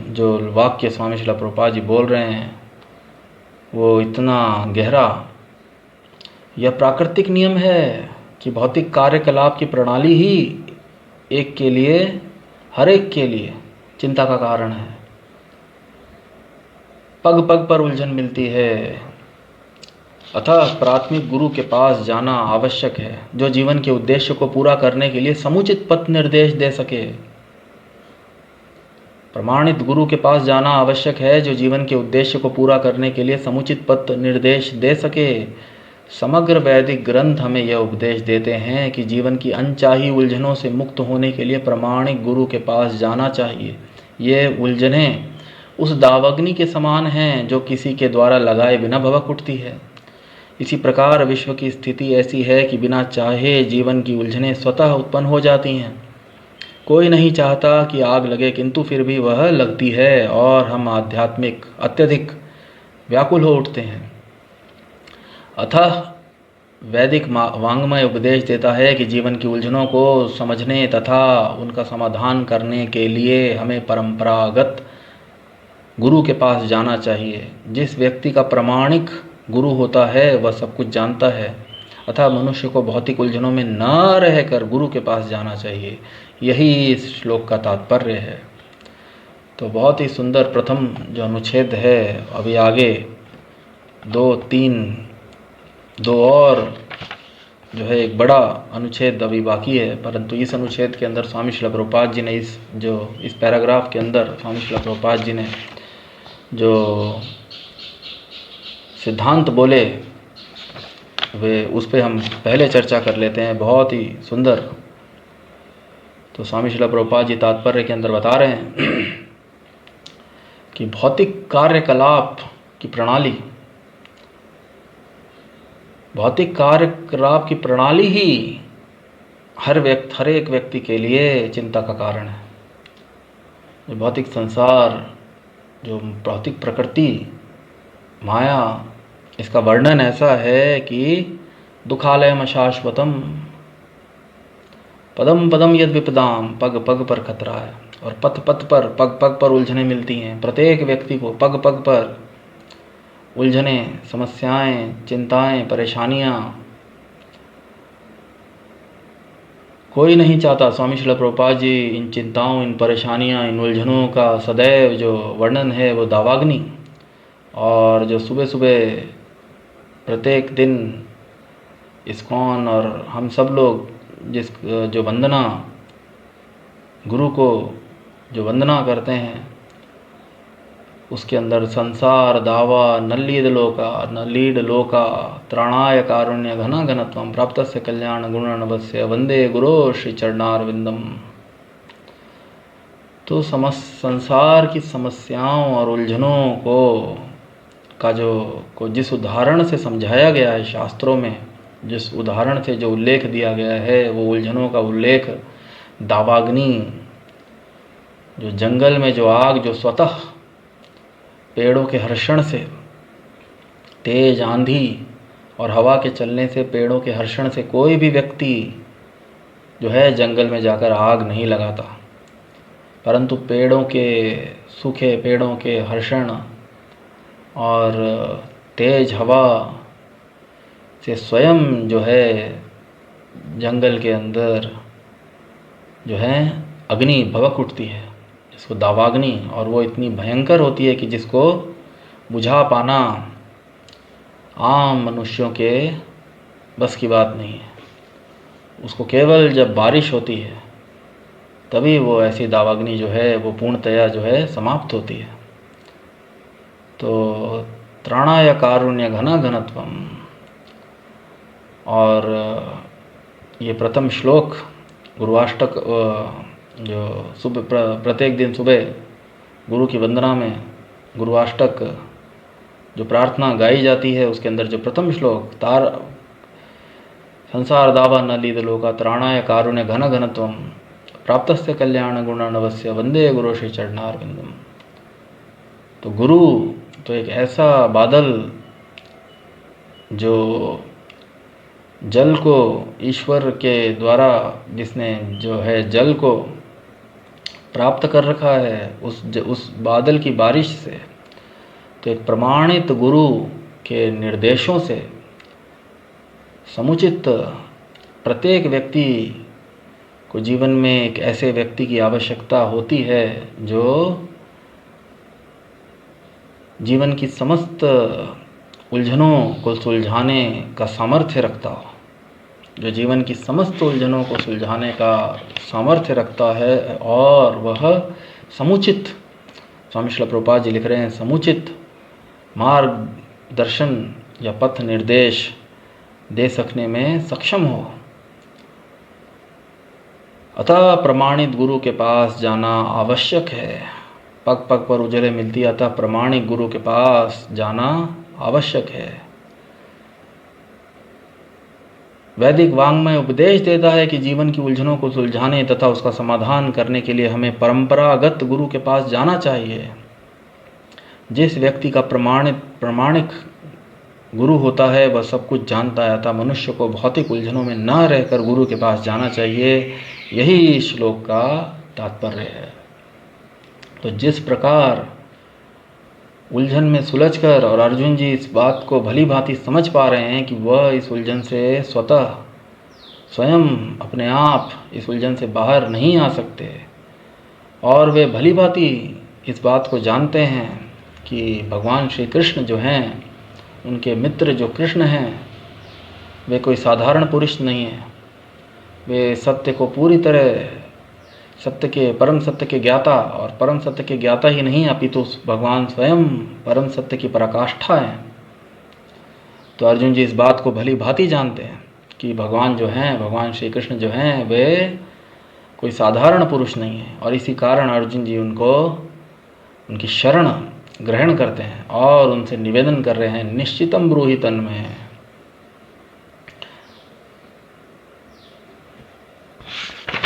जो वाक्य स्वामी श्रील प्रभुपाद जी बोल रहे हैं वो इतना गहरा, यह प्राकृतिक नियम है कि भौतिक कार्यकलाप की प्रणाली ही एक के लिए, हर एक के लिए चिंता का कारण है। पग पग पर उलझन मिलती है, अतः प्राथमिक गुरु के पास जाना आवश्यक है जो जीवन के उद्देश्य को पूरा करने के लिए समुचित पथ निर्देश दे सके। प्रमाणित गुरु के पास जाना आवश्यक है जो जीवन के उद्देश्य को पूरा करने के लिए समुचित पथ निर्देश दे सके। समग्र वैदिक ग्रंथ हमें यह उपदेश देते हैं कि जीवन की अनचाही उलझनों से मुक्त होने के लिए प्रमाणिक गुरु के पास जाना चाहिए। ये उलझनें उस दावाग्नि के समान हैं जो किसी के द्वारा लगाए बिना भभक उठती है। इसी प्रकार विश्व की स्थिति ऐसी है कि बिना चाहे जीवन की उलझनें स्वतः उत्पन्न हो जाती हैं। कोई नहीं चाहता कि आग लगे, किंतु फिर भी वह लगती है और हम आध्यात्मिक अत्यधिक व्याकुल हो उठते हैं। अतः वैदिक वाङ्मय उपदेश देता है कि जीवन की उलझनों को समझने तथा उनका समाधान करने के लिए हमें परंपरागत गुरु के पास जाना चाहिए। जिस व्यक्ति का प्रामाणिक गुरु होता है वह सब कुछ जानता है, अतः मनुष्य को भौतिक उलझनों में न रहकर गुरु के पास जाना चाहिए। यही इस श्लोक का तात्पर्य है। तो बहुत ही सुंदर प्रथम जो अनुच्छेद है, अभी आगे दो और जो है एक बड़ा अनुच्छेद अभी बाकी है, परंतु इस अनुच्छेद के अंदर स्वामी श्रील प्रभुपाद जी ने इस पैराग्राफ के अंदर स्वामी श्रील प्रभुपाद जी ने जो सिद्धांत बोले वे उस पर हम पहले चर्चा कर लेते हैं। बहुत ही सुंदर। तो स्वामी श्रील प्रभुपाद जी तात्पर्य के अंदर बता रहे हैं कि भौतिक कार्यकलाप की प्रणाली, भौतिक कार्यकलाप की प्रणाली ही हर एक व्यक्ति के लिए चिंता का कारण है। जो भौतिक संसार, जो भौतिक प्रकृति, माया, इसका वर्णन ऐसा है कि दुखालयम अशाश्वतम पदम पदम यद विपदाम, पग पग पर खतरा है। और पथ पथ पर, पग पग पर उलझनें मिलती हैं। प्रत्येक व्यक्ति को पग पग पर उलझनें, समस्याएं, चिंताएं, परेशानियां। कोई नहीं चाहता। स्वामी श्रील प्रभुपाद जी इन चिंताओं, इन परेशानियां, इन उलझनों का सदैव जो वर्णन है वो दावाग्नि, और जो सुबह सुबह प्रत्येक दिन इस्कॉन और हम सब लोग जो वंदना, गुरु को जो वंदना करते हैं, उसके अंदर संसार दावा नलीड लोका त्राणाय कारुण्य घना घनत्वम प्राप्तस्य कल्याण गुणनवस्य वंदे गुरो श्री चरणारविंदम। तो संसार की समस्याओं और उलझनों को जिस उदाहरण से समझाया गया है शास्त्रों में, जिस उदाहरण से जो उल्लेख दिया गया है, वो उलझनों का उल्लेख दावाग्नि, जो जंगल में जो आग जो स्वतः पेड़ों के हर्षण से, तेज आंधी और हवा के चलने से, पेड़ों के हर्षण से कोई भी व्यक्ति जो है जंगल में जाकर आग नहीं लगाता, परंतु सूखे पेड़ों के हर्षण और तेज हवा से स्वयं जो है जंगल के अंदर जो है अग्नि भभक उठती है, जिसको दावाग्नि, और वो इतनी भयंकर होती है कि जिसको बुझा पाना आम मनुष्यों के बस की बात नहीं है। उसको केवल जब बारिश होती है तभी वो ऐसी दावाग्नि जो है वो पूर्णतया जो है समाप्त होती है। तो त्राणाय कारुण्य घना घनत्वम, और ये प्रथम श्लोक गुरुवाष्टक जो सुबह प्रत्येक दिन सुबह गुरु की वंदना में गुरुवाष्टक जो प्रार्थना गाई जाती है, उसके अंदर जो प्रथम श्लोक संसार दावा नलीद लोका त्राणाय कारुण्य घन घनत्वम प्राप्तस्य कल्याण गुणनवस्य वंदे गुरु श्री चरणारविंदम। तो गुरु तो एक ऐसा बादल जो जल को ईश्वर के द्वारा, जिसने जो है जल को प्राप्त कर रखा है उस बादल की बारिश से, तो एक प्रमाणित गुरु के निर्देशों से समुचित प्रत्येक व्यक्ति को जीवन में एक ऐसे व्यक्ति की आवश्यकता होती है जो जीवन की समस्त उलझनों को सुलझाने का सामर्थ्य रखता हो, जो जीवन की समस्त उलझनों को सुलझाने का सामर्थ्य रखता है, और वह समुचित, स्वामी श्रील प्रभुपाद जी लिख रहे हैं, समुचित मार्गदर्शन या पथ निर्देश दे सकने में सक्षम हो। अतः प्रमाणित गुरु के पास जाना आवश्यक है। पग पग पर उजले मिलती, अतः प्रमाणिक गुरु के पास जाना आवश्यक है। वैदिक वाङ्मय उपदेश देता है कि जीवन की उलझनों को सुलझाने तथा उसका समाधान करने के लिए हमें परंपरागत गुरु के पास जाना चाहिए। जिस व्यक्ति का प्रमाणिक गुरु होता है वह सब कुछ जानता है, अतः मनुष्य को भौतिक उलझनों में न रहकर गुरु के पास जाना चाहिए। यही श्लोक का तात्पर्य है। तो जिस प्रकार उलझन में सुलझकर, और अर्जुन जी इस बात को भली भांति समझ पा रहे हैं कि वह इस उलझन से स्वयं अपने आप इस उलझन से बाहर नहीं आ सकते, और वे भली भांति इस बात को जानते हैं कि भगवान श्री कृष्ण जो हैं, उनके मित्र जो कृष्ण हैं, वे कोई साधारण पुरुष नहीं हैं। वे सत्य को पूरी तरह, परम सत्य के ज्ञाता, और परम सत्य के ज्ञाता ही नहीं अपितु भगवान स्वयं परम सत्य की पराकाष्ठा हैं। तो अर्जुन जी इस बात को भली भांति जानते हैं कि भगवान जो हैं, भगवान श्री कृष्ण जो हैं, वे कोई साधारण पुरुष नहीं है, और इसी कारण अर्जुन जी उनकी शरण ग्रहण करते हैं और उनसे निवेदन कर रहे हैं, निश्चितम ब्रूहि तन्मय,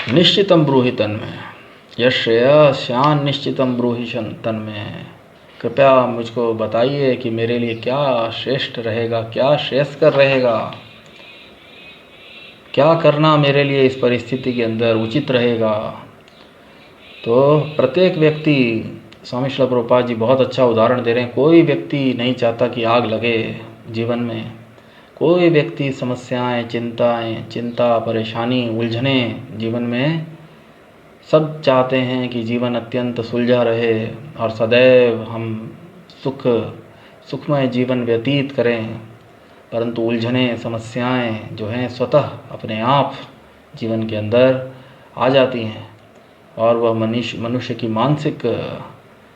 निश्चितम ब्रूहि तन्मय, यश श्रेयस्यान् निश्चितम ब्रूहि तन्मय। कृपया मुझको बताइए कि मेरे लिए क्या श्रेष्ठ रहेगा, क्या श्रेयस्कर रहेगा, क्या करना मेरे लिए इस परिस्थिति के अंदर उचित रहेगा। तो प्रत्येक व्यक्ति, स्वामी श्रील प्रभुपाद जी बहुत अच्छा उदाहरण दे रहे हैं। कोई व्यक्ति नहीं चाहता कि आग लगे जीवन में। कोई व्यक्ति समस्याएं, चिंता, परेशानी, उलझने जीवन में, सब चाहते हैं कि जीवन अत्यंत सुलझा रहे और सदैव हम सुखमय जीवन व्यतीत करें। परंतु उलझने, समस्याएं जो हैं स्वतः अपने आप जीवन के अंदर आ जाती हैं, और वह मनुष्य की मानसिक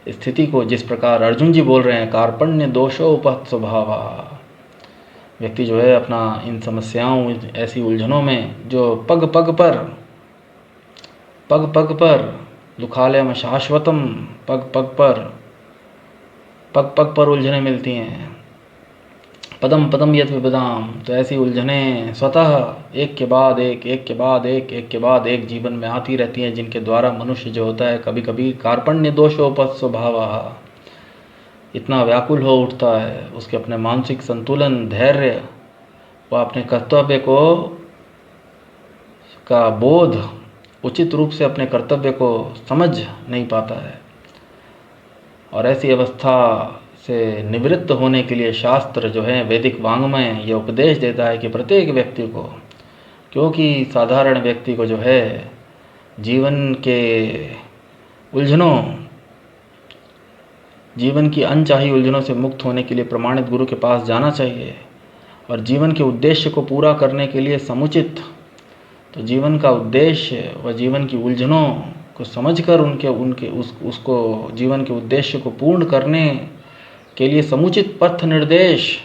स्थिति को, जिस प्रकार अर्जुन जी बोल रहे हैं, कार्पण्य दोषो उपहत स्वभावा, व्यक्ति जो है अपना इन समस्याओं, ऐसी उलझनों में जो पग पग पर दुखालयम शाश्वतम, पग पर उलझने मिलती हैं, पदम पदम यद विपदाम, तो ऐसी उलझने स्वतः एक के बाद एक जीवन में आती रहती हैं, जिनके द्वारा मनुष्य जो होता है कभी कभी कार्पण्य दोषोपत स्वभाव, इतना व्याकुल हो उठता है, उसके अपने मानसिक संतुलन, धैर्य, वह अपने कर्तव्य का बोध, उचित रूप से अपने कर्तव्य को समझ नहीं पाता है। और ऐसी अवस्था से निवृत्त होने के लिए शास्त्र जो है, वैदिक वाङ्मय, ये उपदेश देता है कि प्रत्येक व्यक्ति को, क्योंकि साधारण व्यक्ति को जो है जीवन के उलझनों, जीवन की अनचाही उलझनों से मुक्त होने के लिए प्रमाणित गुरु के पास जाना चाहिए, और जीवन के उद्देश्य को पूरा करने के लिए समुचित, तो जीवन का उद्देश्य व जीवन की उलझनों को समझकर उसको जीवन के उद्देश्य को पूर्ण करने के लिए समुचित पथ निर्देश,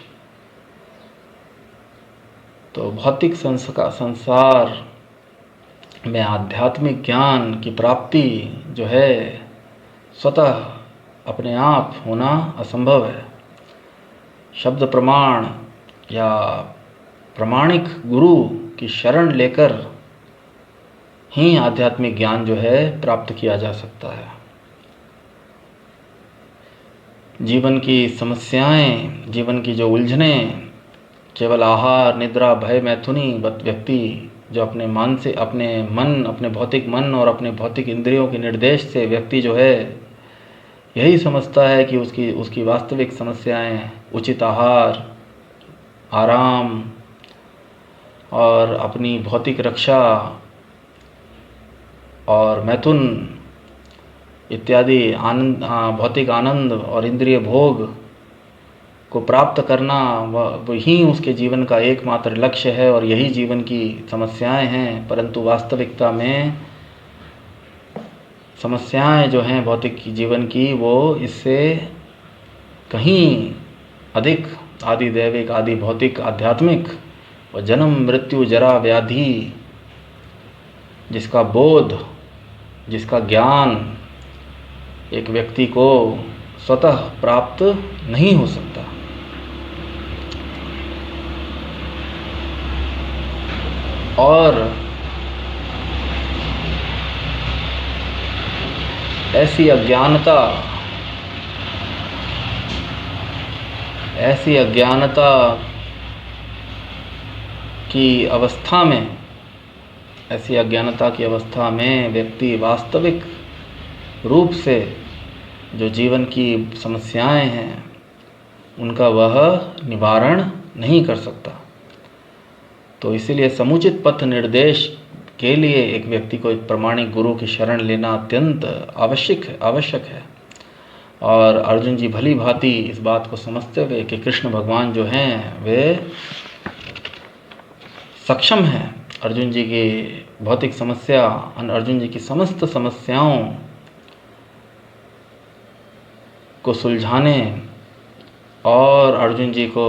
तो भौतिक संसार में आध्यात्मिक ज्ञान की प्राप्ति जो है स्वतः अपने आप होना असंभव है। शब्द प्रमाण या प्रमाणिक गुरु की शरण लेकर ही आध्यात्मिक ज्ञान जो है प्राप्त किया जा सकता है। जीवन की समस्याएं, जीवन की जो उलझने केवल आहार, निद्रा, भय, मैथुनी व्यक्ति जो अपने अपने भौतिक मन और अपने भौतिक इंद्रियों के निर्देश से व्यक्ति जो है यही समझता है कि उसकी वास्तविक समस्याएं उचित आहार, आराम और अपनी भौतिक रक्षा और मैथुन इत्यादि भौतिक आनंद और इंद्रिय भोग को प्राप्त करना वही उसके जीवन का एकमात्र लक्ष्य है और यही जीवन की समस्याएं हैं। परंतु वास्तविकता में समस्याएं जो हैं भौतिक जीवन की वो इससे कहीं अधिक आदि दैविक, आदि भौतिक, आध्यात्मिक और जन्म मृत्यु जरा व्याधि जिसका बोध, जिसका ज्ञान एक व्यक्ति को स्वतः प्राप्त नहीं हो सकता। और ऐसी अज्ञानता की अवस्था में व्यक्ति वास्तविक रूप से जो जीवन की समस्याएं हैं उनका वह निवारण नहीं कर सकता। तो इसीलिए समुचित पथ निर्देश के लिए एक व्यक्ति को एक प्रामाणिक गुरु की शरण लेना अत्यंत आवश्यक है। और अर्जुन जी भली भांति इस बात को समझते हुए कि कृष्ण भगवान जो हैं वे सक्षम हैं अर्जुन जी की भौतिक समस्या, अर्जुन जी की समस्त समस्याओं को सुलझाने और अर्जुन जी को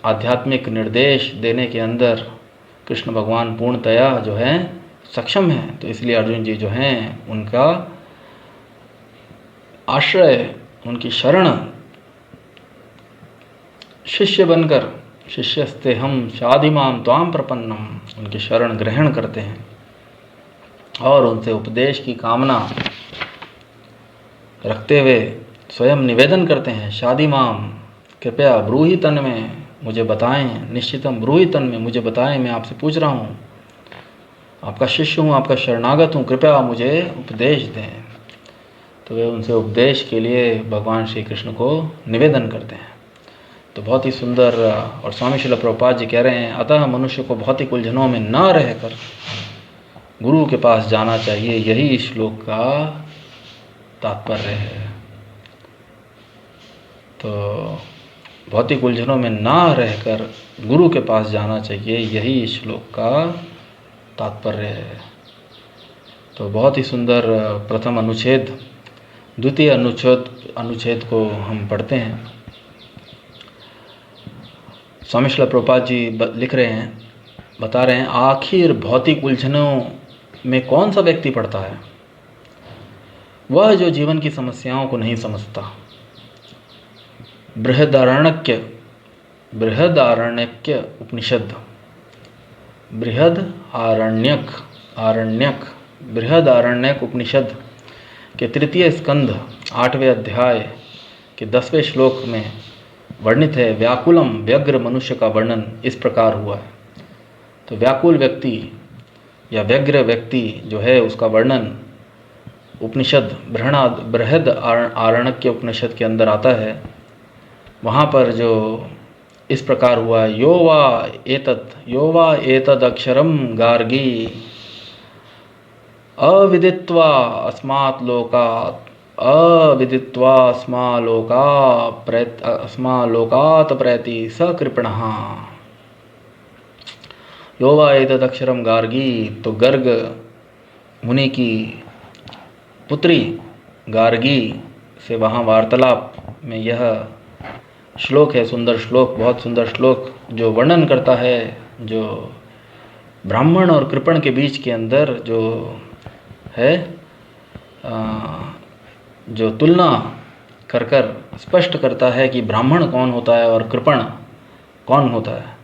आध्यात्मिक निर्देश देने के अंदर कृष्ण भगवान पूर्णतया जो है सक्षम हैं। तो इसलिए अर्जुन जी जो हैं उनका आश्रय, उनकी शरण शिष्य बनकर, शिष्यस्ते हम शाधिमाम त्वाम प्रपन्नम, उनकी शरण ग्रहण करते हैं और उनसे उपदेश की कामना रखते हुए स्वयं निवेदन करते हैं, शाधिमाम कृपया ब्रूहि तन में मुझे बताएं, निश्चितम ब्रूहि तन में मुझे बताएं, मैं आपसे पूछ रहा हूँ, आपका शिष्य हूँ, आपका शरणागत हूँ, कृपया मुझे उपदेश दें। तो वे उनसे उपदेश के लिए भगवान श्री कृष्ण को निवेदन करते हैं। तो बहुत ही सुंदर, और स्वामी श्रील प्रभुपाद जी कह रहे हैं, अतः मनुष्य को भौतिक उलझनों में न रहकर गुरु के पास जाना चाहिए, यही इस श्लोक का तात्पर्य है। तो भौतिक उलझनों में ना रहकर गुरु के पास जाना चाहिए, यही इस श्लोक का तात्पर्य है। तो बहुत ही सुंदर प्रथम अनुच्छेद, द्वितीय अनुच्छेद को हम पढ़ते हैं। स्वामी श्रील प्रभुपाद जी लिख रहे हैं, बता रहे हैं, आखिर भौतिक उलझनों में कौन सा व्यक्ति पड़ता है? वह जो जीवन की समस्याओं को नहीं समझता। बृहदारण्यक उपनिषद, बृहदारण्यक उपनिषद के तृतीय स्कंध 8वें अध्याय के 10वें श्लोक में वर्णित है, व्याकुलम व्यग्र मनुष्य का वर्णन इस प्रकार हुआ है। तो व्याकुल व्यक्ति या व्यग्र व्यक्ति जो है उसका वर्णन उपनिषद बृहद आरण्यक उपनिषद के अंदर आता है। वहाँ पर जो इस प्रकार हुआ है, यो वा एतद अक्षरम गार्गी अविदित्वा अस्मालोकात् प्रैति स कृपणः। यो वा एतद अक्षरम गार्गी, तो गर्ग मुनि की पुत्री गार्गी से वहाँ वार्तालाप में यह श्लोक है, सुंदर श्लोक, बहुत सुंदर श्लोक, जो वर्णन करता है जो ब्राह्मण और कृपण के बीच के अंदर जो है, जो तुलना कर स्पष्ट करता है कि ब्राह्मण कौन होता है और कृपण कौन होता है।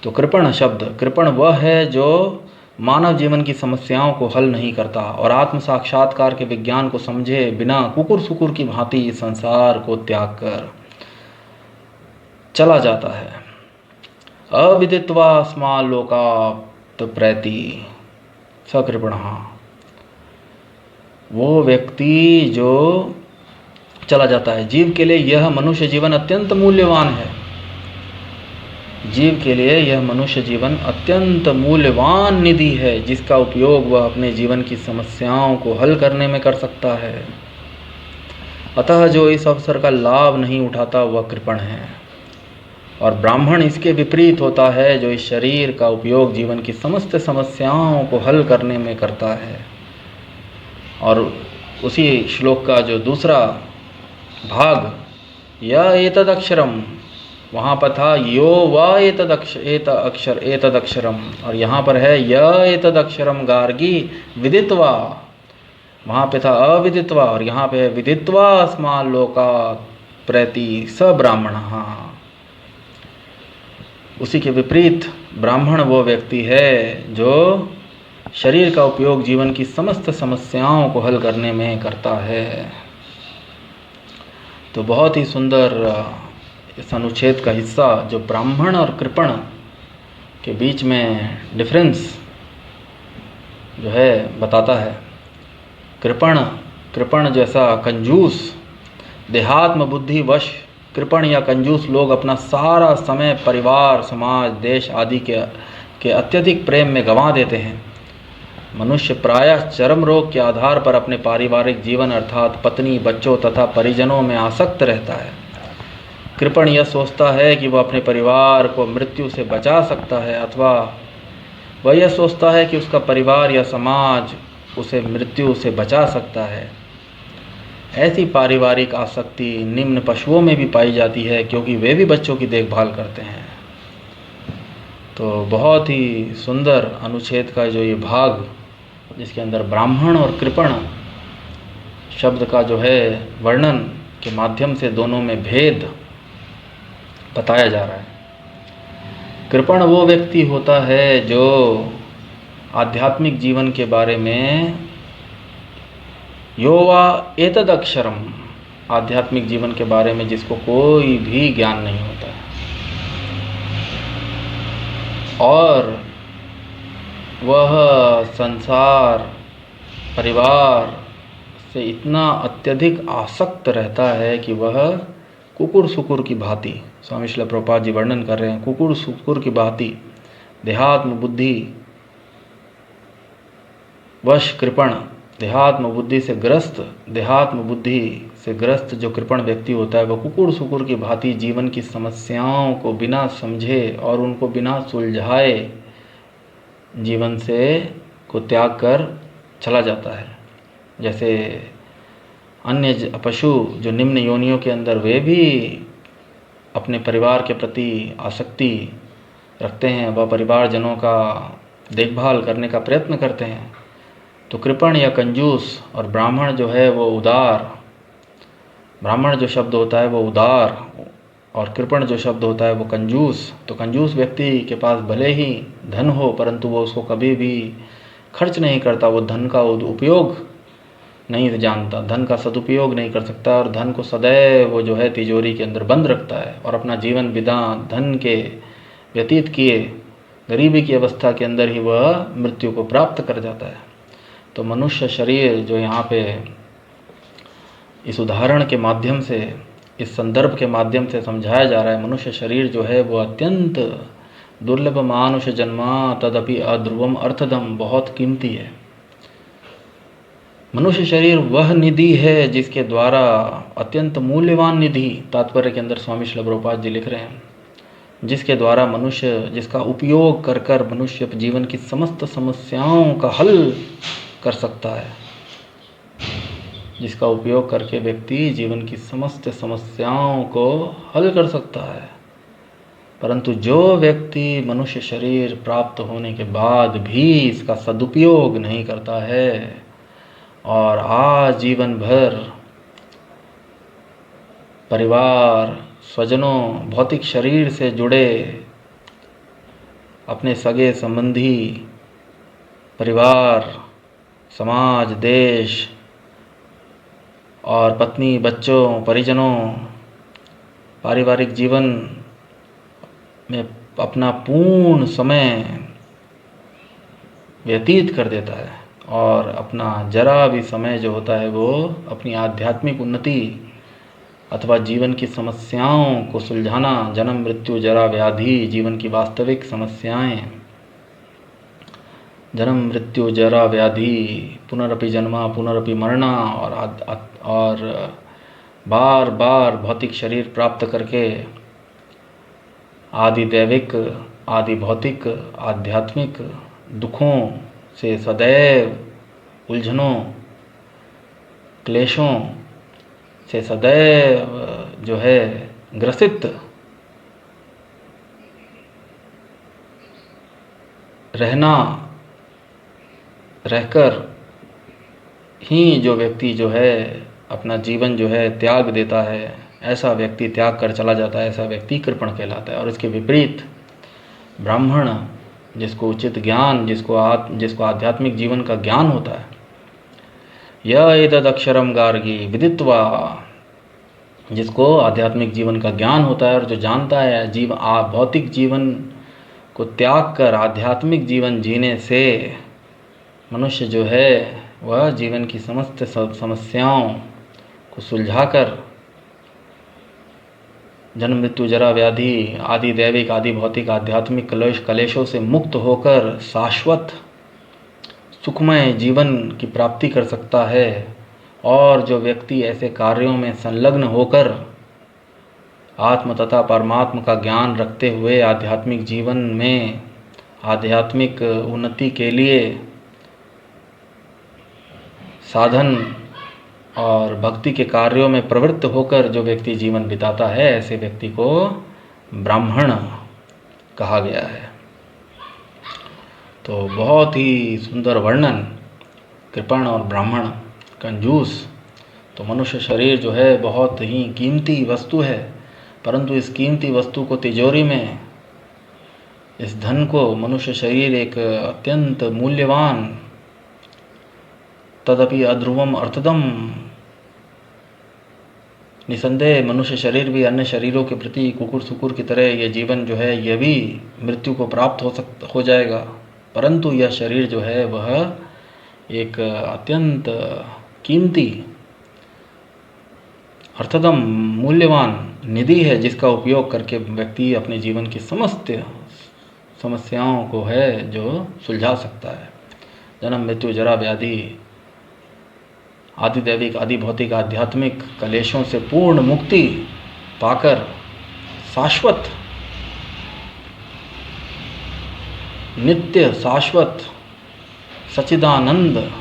तो कृपण शब्द, कृपण वह है जो मानव जीवन की समस्याओं को हल नहीं करता और आत्म साक्षात्कार के विज्ञान को समझे बिना कुकुर सुकुर की भांति इस संसार को त्याग कर चला जाता है। अविदित्वा अस्मालोका प्रैति सकृपणः, वो व्यक्ति जो चला जाता है। जीव के लिए यह मनुष्य जीवन अत्यंत मूल्यवान है। जीव के लिए यह मनुष्य जीवन अत्यंत मूल्यवान निधि है, जिसका उपयोग वह अपने जीवन की समस्याओं को हल करने में कर सकता है। अतः जो इस अवसर का लाभ नहीं उठाता वह कृपण है, और ब्राह्मण इसके विपरीत होता है, जो इस शरीर का उपयोग जीवन की समस्त समस्याओं को हल करने में करता है। और उसी श्लोक का जो दूसरा भाग, य एतदक्षरम, वहाँ पर था यो व एतदक्षरम, और यहाँ पर है य एतदक्षरम गार्गी विदित्वा। वहाँ पे था अविदित्वा, और यहाँ पे है विदित्वा अस्मान् लोकात् प्रैति स ब्राह्मणः। उसी के विपरीत ब्राह्मण वो व्यक्ति है जो शरीर का उपयोग जीवन की समस्त समस्याओं को हल करने में करता है। तो बहुत ही सुंदर इस अनुच्छेद का हिस्सा जो ब्राह्मण और कृपण के बीच में डिफरेंस जो है बताता है। कृपण जैसा कंजूस, देहात्म बुद्धि वश कृपण या कंजूस लोग अपना सारा समय परिवार, समाज, देश आदि के अत्यधिक प्रेम में गंवा देते हैं। मनुष्य प्रायः चरम रोग के आधार पर अपने पारिवारिक जीवन अर्थात पत्नी, बच्चों तथा परिजनों में आसक्त रहता है। कृपण यह सोचता है कि वह अपने परिवार को मृत्यु से बचा सकता है, अथवा वह यह सोचता है कि उसका परिवार या समाज उसे मृत्यु से बचा सकता है। ऐसी पारिवारिक आसक्ति निम्न पशुओं में भी पाई जाती है, क्योंकि वे भी बच्चों की देखभाल करते हैं। तो बहुत ही सुंदर अनुच्छेद का जो ये भाग, जिसके अंदर ब्राह्मण और कृपण शब्द का जो है वर्णन के माध्यम से दोनों में भेद बताया जा रहा है। कृपण वो व्यक्ति होता है जो आध्यात्मिक जीवन के बारे में यो वा एतद अक्षरम, आध्यात्मिक जीवन के बारे में जिसको कोई भी ज्ञान नहीं होता है, और वह संसार, परिवार से इतना अत्यधिक आसक्त रहता है कि वह कुकुर सुकुर की भांति, स्वामी श्रील प्रभुपाद जी वर्णन कर रहे हैं, कुकुर सुकुर की भांति देहात्म बुद्धि वश कृपण, देहात्म बुद्धि से ग्रस्त जो कृपण व्यक्ति होता है, वह कुकुर सुकुर की भांति जीवन की समस्याओं को बिना समझे और उनको बिना सुलझाए जीवन से को त्याग कर चला जाता है। जैसे अन्य पशु जो निम्न योनियों के अंदर, वे भी अपने परिवार के प्रति आसक्ति रखते हैं, वह परिवारजनों का देखभाल करने का प्रयत्न करते हैं। तो कृपण या कंजूस और ब्राह्मण जो है वो उदार, ब्राह्मण जो शब्द होता है वो उदार और कृपण जो शब्द होता है वो कंजूस। तो कंजूस व्यक्ति के पास भले ही धन हो, परंतु वो उसको कभी भी खर्च नहीं करता, वो धन का उपयोग नहीं जानता, धन का सदुपयोग नहीं कर सकता, और धन को सदैव वो जो है तिजोरी के अंदर बंद रखता है और अपना जीवन बिना धन के व्यतीत किए गरीबी की अवस्था के अंदर ही वह मृत्यु को प्राप्त कर जाता है। तो मनुष्य शरीर जो यहाँ पे इस उदाहरण के माध्यम से, इस संदर्भ के माध्यम से समझाया जा रहा है, मनुष्य शरीर जो है वो अत्यंत दुर्लभ मानुष जन्मा तदपि अध्रुवम अर्थदम, बहुत कीमती है। मनुष्य शरीर वह निधि है जिसके द्वारा, अत्यंत मूल्यवान निधि, तात्पर्य के अंदर स्वामी श्रील प्रभुपाद जी लिख रहे हैं, जिसके द्वारा मनुष्य, जिसका उपयोग कर कर मनुष्य जीवन की समस्त समस्याओं का हल कर सकता है, जिसका उपयोग करके व्यक्ति जीवन की समस्त समस्याओं को हल कर सकता है। परंतु जो व्यक्ति मनुष्य शरीर प्राप्त होने के बाद भी इसका सदुपयोग नहीं करता है और आजीवन भर परिवार, स्वजनों, भौतिक शरीर से जुड़े अपने सगे संबंधी, परिवार, समाज, देश और पत्नी, बच्चों, परिजनों, पारिवारिक जीवन में अपना पूर्ण समय व्यतीत कर देता है और अपना जरा भी समय जो होता है वो अपनी आध्यात्मिक उन्नति अथवा जीवन की समस्याओं को सुलझाना, जन्म मृत्यु जरा व्याधि, जीवन की वास्तविक समस्याएं, जन्म मृत्यु जरा व्याधि, पुनरपि जन्मा पुनरपि मरना, और बार बार भौतिक शरीर प्राप्त करके आदि दैविक, आदि भौतिक, आध्यात्मिक दुखों से सदैव, उलझनों, क्लेशों से सदैव जो है ग्रसित रहकर ही जो व्यक्ति जो है अपना जीवन जो है त्याग देता है, ऐसा व्यक्ति त्याग कर चला जाता है, ऐसा व्यक्ति कृपण कहलाता है। और इसके विपरीत ब्राह्मण, जिसको उचित ज्ञान, जिसको आध्यात्मिक जीवन का ज्ञान होता है, यह एतद् अक्षरम गार्गी विदित्वा, जिसको आध्यात्मिक जीवन का ज्ञान होता है और जो जानता है भौतिक जीवन को त्याग कर आध्यात्मिक जीवन जीने से मनुष्य जो है वह जीवन की समस्त समस्याओं को सुलझाकर जन्म मृत्यु जरा व्याधि, आदि दैविक, आदि भौतिक, आध्यात्मिक कलेशों से मुक्त होकर शाश्वत सुखमय जीवन की प्राप्ति कर सकता है। और जो व्यक्ति ऐसे कार्यों में संलग्न होकर आत्म तथा परमात्मा का ज्ञान रखते हुए आध्यात्मिक जीवन में आध्यात्मिक उन्नति के लिए साधन और भक्ति के कार्यों में प्रवृत्त होकर जो व्यक्ति जीवन बिताता है, ऐसे व्यक्ति को ब्राह्मण कहा गया है। तो बहुत ही सुंदर वर्णन, कृपण और ब्राह्मण, कंजूस। तो मनुष्य शरीर जो है बहुत ही कीमती वस्तु है, परंतु इस कीमती वस्तु को तिजोरी में, इस धन को, मनुष्य शरीर एक अत्यंत मूल्यवान, तदपि अध्रुवम अर्थदम, निसंदेह मनुष्य शरीर भी अन्य शरीरों के प्रति कुकुर सुकुर की तरह यह जीवन जो है यह भी मृत्यु को प्राप्त हो जाएगा, परंतु यह शरीर जो है वह एक अत्यंत कीमती, अर्थदम, मूल्यवान निधि है, जिसका उपयोग करके व्यक्ति अपने जीवन की समस्त समस्याओं को है जो सुलझा सकता है। जन्म मृत्यु जरा व्याधि, आदि दैविक, आदि भौतिक, आध्यात्मिक कलेशों से पूर्ण मुक्ति पाकर शाश्वत, नित्य शाश्वत सच्चिदानंद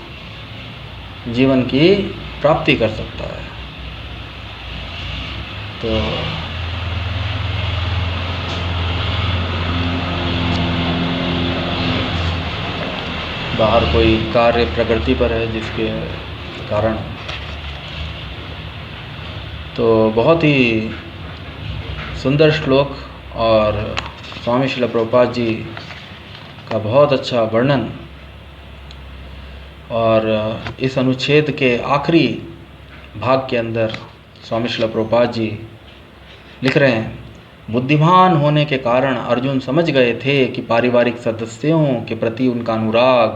जीवन की प्राप्ति कर सकता है। तो बाहर कोई कार्य प्रगति पर है जिसके कारण, तो बहुत ही सुंदर श्लोक और स्वामी श्रील प्रभुपाद जी का बहुत अच्छा वर्णन। और इस अनुच्छेद के आखिरी भाग के अंदर स्वामी श्रील प्रभुपाद जी लिख रहे हैं, बुद्धिमान होने के कारण अर्जुन समझ गए थे कि पारिवारिक सदस्यों के प्रति उनका अनुराग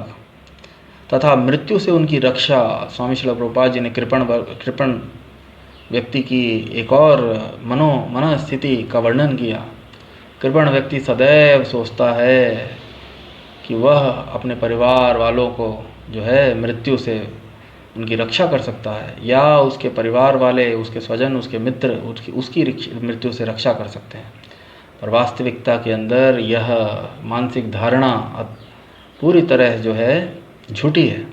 तथा मृत्यु से उनकी रक्षा। स्वामी श्रील प्रभुपाद जी ने कृपण व्यक्ति की एक और मन स्थिति का वर्णन किया। कृपण व्यक्ति सदैव सोचता है कि वह अपने परिवार वालों को जो है मृत्यु से उनकी रक्षा कर सकता है, या उसके परिवार वाले, उसके स्वजन, उसके मित्र उसकी मृत्यु से रक्षा कर सकते हैं। पर वास्तविकता के अंदर यह मानसिक धारणा पूरी तरह जो है झूठी है,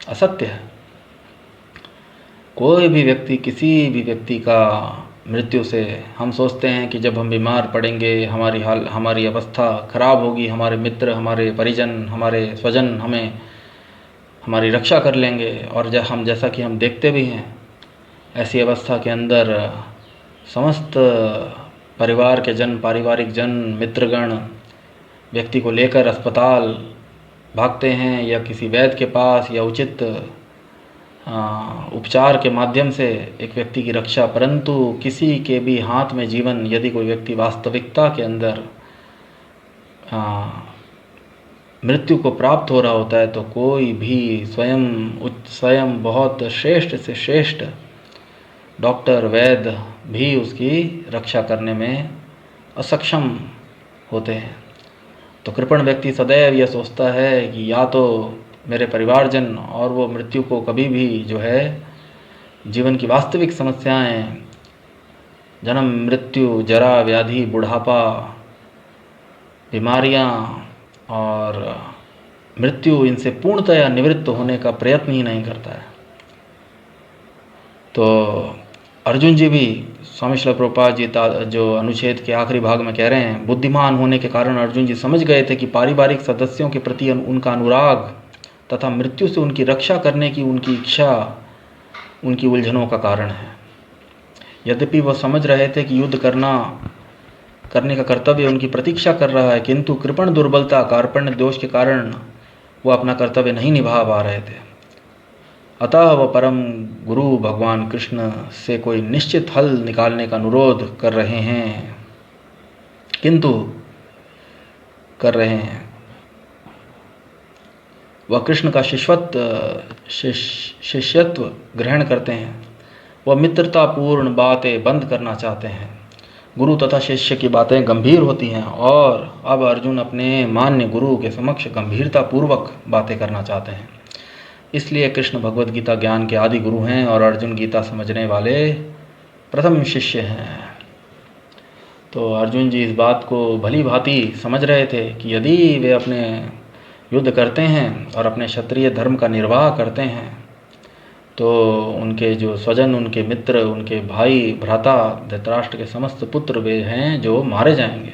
असत्य है। कोई भी व्यक्ति, किसी भी व्यक्ति का मृत्यु से, हम सोचते हैं कि जब हम बीमार पड़ेंगे, हमारी अवस्था खराब होगी, हमारे मित्र, हमारे परिजन, हमारे स्वजन हमारी रक्षा कर लेंगे। और जैसा कि हम देखते भी हैं, ऐसी अवस्था के अंदर समस्त परिवार के जन, पारिवारिक जन, मित्रगण व्यक्ति को लेकर अस्पताल भागते हैं, या किसी वैद्य के पास, या उचित उपचार के माध्यम से एक व्यक्ति की रक्षा। परंतु किसी के भी हाथ में जीवन, यदि कोई व्यक्ति वास्तविकता के अंदर मृत्यु को प्राप्त हो रहा होता है तो कोई भी स्वयं बहुत श्रेष्ठ से श्रेष्ठ डॉक्टर वैद्य भी उसकी रक्षा करने में असक्षम होते हैं। तो कृपण व्यक्ति सदैव यह सोचता है कि या तो मेरे परिवारजन, और वो मृत्यु को कभी भी जो है जीवन की वास्तविक समस्याएं, जन्म मृत्यु जरा व्याधि बुढ़ापा बीमारियां और मृत्यु, इनसे पूर्णतया निवृत्त होने का प्रयत्न ही नहीं करता है। तो अर्जुन जी भी स्वामी श्रील प्रभुपाद जी जो अनुच्छेद के आखिरी भाग में कह रहे हैं, बुद्धिमान होने के कारण अर्जुन जी समझ गए थे कि पारिवारिक सदस्यों के प्रति उनका अनुराग तथा मृत्यु से उनकी रक्षा करने की उनकी इच्छा उनकी उलझनों का कारण है। यद्यपि वह समझ रहे थे कि युद्ध करने का कर्तव्य उनकी प्रतीक्षा कर रहा है, किंतु कृपण दुर्बलता कार्पण्य दोष के कारण वह अपना कर्तव्य नहीं निभा पा रहे थे। अतः वह परम गुरु भगवान कृष्ण से कोई निश्चित हल निकालने का अनुरोध कर रहे हैं, वह कृष्ण का शिष्यत्व ग्रहण करते हैं। वह मित्रतापूर्ण बातें बंद करना चाहते हैं। गुरु तथा शिष्य की बातें गंभीर होती हैं और अब अर्जुन अपने मान्य गुरु के समक्ष गंभीरतापूर्वक बातें करना चाहते हैं। इसलिए कृष्ण भगवद गीता ज्ञान के आदि गुरु हैं और अर्जुन गीता समझने वाले प्रथम शिष्य हैं। तो अर्जुन जी इस बात को भली भांति समझ रहे थे कि यदि वे अपने युद्ध करते हैं और अपने क्षत्रिय धर्म का निर्वाह करते हैं तो उनके जो स्वजन, उनके मित्र, उनके भाई भ्राता धृतराष्ट्र के समस्त पुत्र वे हैं जो मारे जाएंगे।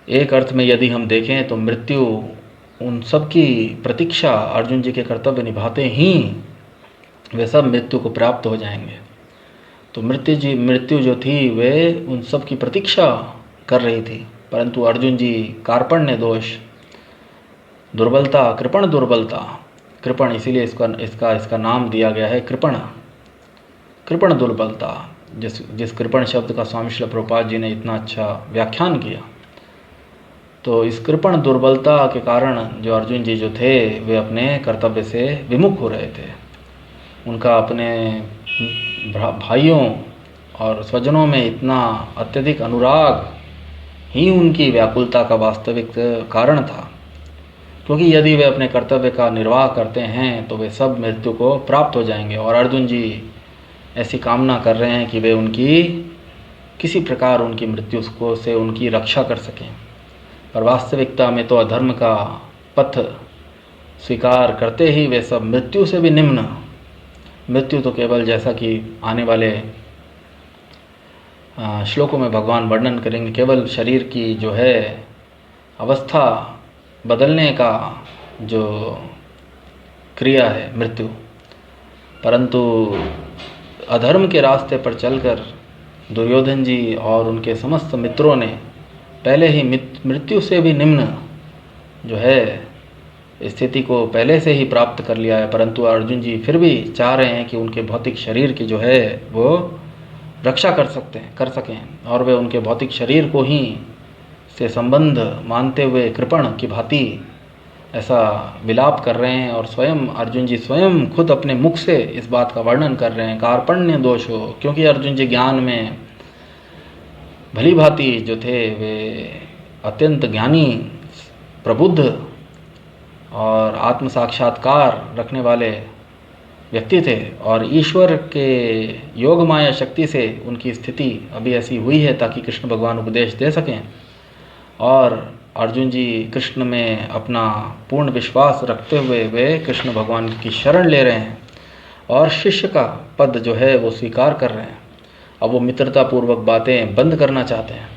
एक अर्थ में यदि हम देखें तो मृत्यु उन सब की प्रतीक्षा अर्जुन जी के कर्तव्य निभाते ही वे सब मृत्यु को प्राप्त हो जाएंगे। तो मृत्यु जो थी वे उन सब की प्रतीक्षा कर रही थी, परंतु अर्जुन जी कार्पण्य दोष, दुर्बलता, कृपण इसीलिए इसका नाम दिया गया है कृपण दुर्बलता। जिस कृपण शब्द का स्वामी श्रील प्रभुपाद जी ने इतना अच्छा व्याख्यान किया, तो इस कृपण दुर्बलता के कारण जो अर्जुन जी जो थे वे अपने कर्तव्य से विमुख हो रहे थे। उनका अपने भाइयों और स्वजनों में इतना अत्यधिक अनुराग ही उनकी व्याकुलता का वास्तविक कारण था, क्योंकि यदि वे अपने कर्तव्य का निर्वाह करते हैं तो वे सब मृत्यु को प्राप्त हो जाएंगे। और अर्जुन जी ऐसी कामना कर रहे हैं कि वे उनकी किसी प्रकार उनकी मृत्यु से उनकी रक्षा कर सकें, पर वास्तविकता में तो अधर्म का पथ स्वीकार करते ही वे सब मृत्यु से भी निम्न, मृत्यु तो केवल जैसा कि आने वाले श्लोकों में भगवान वर्णन करेंगे, केवल शरीर की जो है अवस्था बदलने का जो क्रिया है मृत्यु, परंतु अधर्म के रास्ते पर चलकर दुर्योधन जी और उनके समस्त मित्रों ने पहले ही मृत्यु से भी निम्न जो है स्थिति को पहले से ही प्राप्त कर लिया है, परंतु अर्जुन जी फिर भी चाह रहे हैं कि उनके भौतिक शरीर की जो है वो रक्षा कर सकें और वे उनके भौतिक शरीर को ही से संबंध मानते हुए कृपण की भांति ऐसा विलाप कर रहे हैं। और स्वयं अर्जुन जी स्वयं खुद अपने मुख से इस बात का वर्णन कर रहे हैं, कार्पण्य दोष हो, क्योंकि अर्जुन जी ज्ञान में भली भांति जो थे वे अत्यंत ज्ञानी, प्रबुद्ध और आत्म साक्षात्कार रखने वाले व्यक्ति थे, और ईश्वर के योग माया शक्ति से उनकी स्थिति अभी ऐसी हुई है ताकि कृष्ण भगवान उपदेश दे सकें। और अर्जुन जी कृष्ण में अपना पूर्ण विश्वास रखते हुए वे कृष्ण भगवान की शरण ले रहे हैं और शिष्य का पद जो है वो स्वीकार कर रहे हैं। अब वो मित्रतापूर्वक बातें बंद करना चाहते हैं,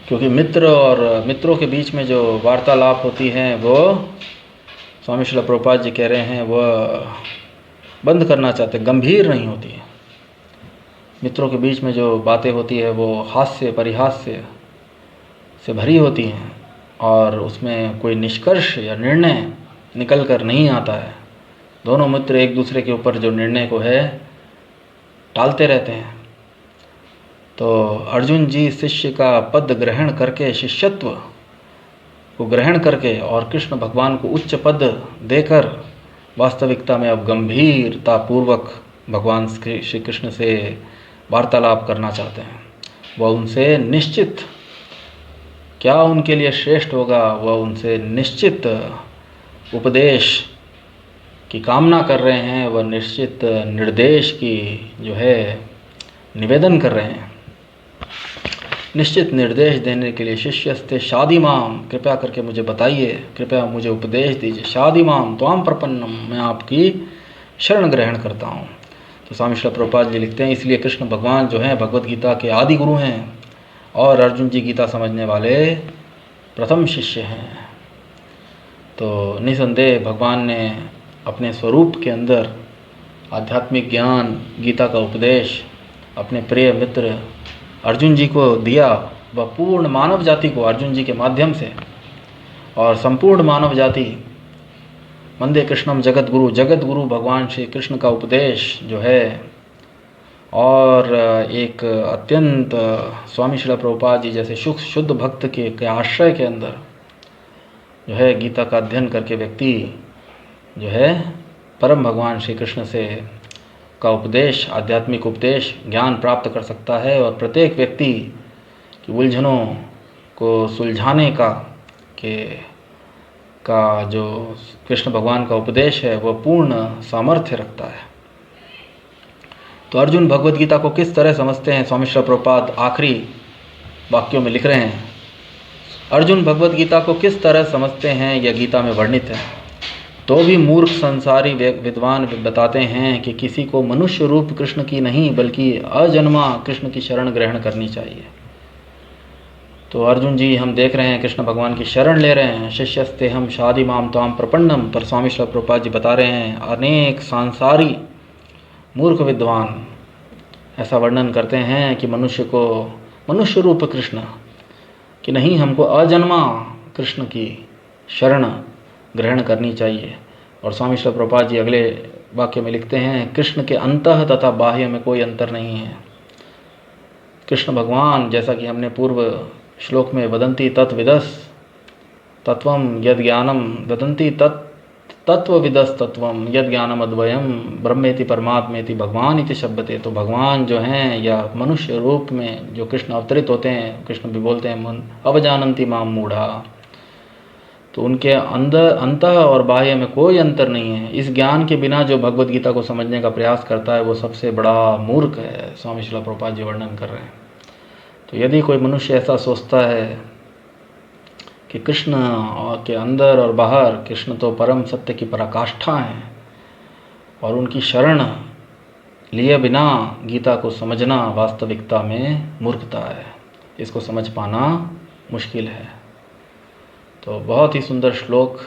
क्योंकि मित्र और मित्रों के बीच में जो वार्तालाप होती हैं वो स्वामी श्रील प्रभुपाद जी कह रहे हैं वह बंद करना चाहते, गंभीर नहीं होती है। मित्रों के बीच में जो बातें होती है वो हास्य परिहास्य से भरी होती हैं और उसमें कोई निष्कर्ष या निर्णय निकल कर नहीं आता है। दोनों मित्र एक दूसरे के ऊपर जो निर्णय को है टालते रहते हैं। तो अर्जुन जी शिष्य का पद ग्रहण करके शिष्यत्व को ग्रहण करके और कृष्ण भगवान को उच्च पद देकर वास्तविकता में अब गंभीरतापूर्वक भगवान श्री कृष्ण से वार्तालाप करना चाहते हैं। वह उनसे निश्चित क्या उनके लिए श्रेष्ठ होगा, वह उनसे निश्चित उपदेश की कामना कर रहे हैं, वह निश्चित निर्देश की जो है निवेदन कर रहे हैं। निश्चित निर्देश देने के लिए शिष्यस्ते शादी माम, कृपया करके मुझे बताइए, कृपया मुझे उपदेश दीजिए। शादी माम त्वाम प्रपन्नम, मैं आपकी शरण ग्रहण करता हूँ। तो स्वामी श्रील प्रभुपाद जी लिखते हैं, इसलिए कृष्ण भगवान जो हैं भगवद गीता के आदि गुरु हैं और अर्जुन जी गीता समझने वाले प्रथम शिष्य हैं। तो निसंदेह भगवान ने अपने स्वरूप के अंदर आध्यात्मिक ज्ञान, गीता का उपदेश अपने प्रिय मित्र अर्जुन जी को दिया। वह पूर्ण मानव जाति को अर्जुन जी के माध्यम से और संपूर्ण मानव जाति वंदे कृष्णम जगत गुरु भगवान श्री कृष्ण का उपदेश जो है और एक अत्यंत स्वामी श्रील प्रभुपाद जी जैसे शुद्ध भक्त के आश्रय के अंदर जो है गीता का अध्ययन करके व्यक्ति जो है परम भगवान श्री कृष्ण से का उपदेश, आध्यात्मिक उपदेश, ज्ञान प्राप्त कर सकता है। और प्रत्येक व्यक्ति की उलझनों को सुलझाने का जो कृष्ण भगवान का उपदेश है वह पूर्ण सामर्थ्य रखता है। तो अर्जुन भगवद गीता को किस तरह समझते हैं, स्वामी श्रील प्रभुपाद आखिरी वाक्यों में लिख रहे हैं। अर्जुन भगवद गीता को किस तरह समझते हैं यह गीता में वर्णित है। तो भी मूर्ख संसारी विद्वान बताते हैं कि किसी को मनुष्य रूप कृष्ण की नहीं बल्कि अजन्मा कृष्ण की शरण ग्रहण करनी चाहिए। तो अर्जुन जी हम देख रहे हैं कृष्ण भगवान की शरण ले रहे हैं। शिष्यस्ते हम शादी माम त्वाम प्रपन्नम, पर स्वामी श्रील प्रभुपाद जी बता रहे हैं अनेक सांसारी मूर्ख विद्वान ऐसा वर्णन करते हैं कि मनुष्य को मनुष्य रूप कृष्ण कि नहीं, हमको अजन्मा कृष्ण की शरण ग्रहण करनी चाहिए। और स्वामी श्रील प्रभुपाद जी अगले वाक्य में लिखते हैं, कृष्ण के अंतः तथा बाह्य में कोई अंतर नहीं है। कृष्ण भगवान जैसा कि हमने पूर्व श्लोक में वदंती तत्विदस तत्वम यद ज्ञानम वदंती तत्वविदस तत्वम यद ज्ञानम अद्वयम ब्रह्मेति परमात्मेति भगवान इति शब्दते। तो भगवान जो हैं या मनुष्य रूप में जो कृष्ण अवतरित होते हैं, कृष्ण भी बोलते हैं अवजानन्ति माम मूढ़ा, तो उनके अंदर अंतः और बाह्य में कोई अंतर नहीं है। इस ज्ञान के बिना जो भगवद गीता को समझने का प्रयास करता है वो सबसे बड़ा मूर्ख है, स्वामी श्रील प्रभुपाद जी वर्णन कर रहे हैं। तो यदि कोई मनुष्य ऐसा सोचता है कि कृष्ण के अंदर और बाहर कृष्ण तो परम सत्य की पराकाष्ठा हैं और उनकी शरण लिए बिना गीता को समझना वास्तविकता में मूर्खता है, इसको समझ पाना मुश्किल है। तो बहुत ही सुंदर श्लोक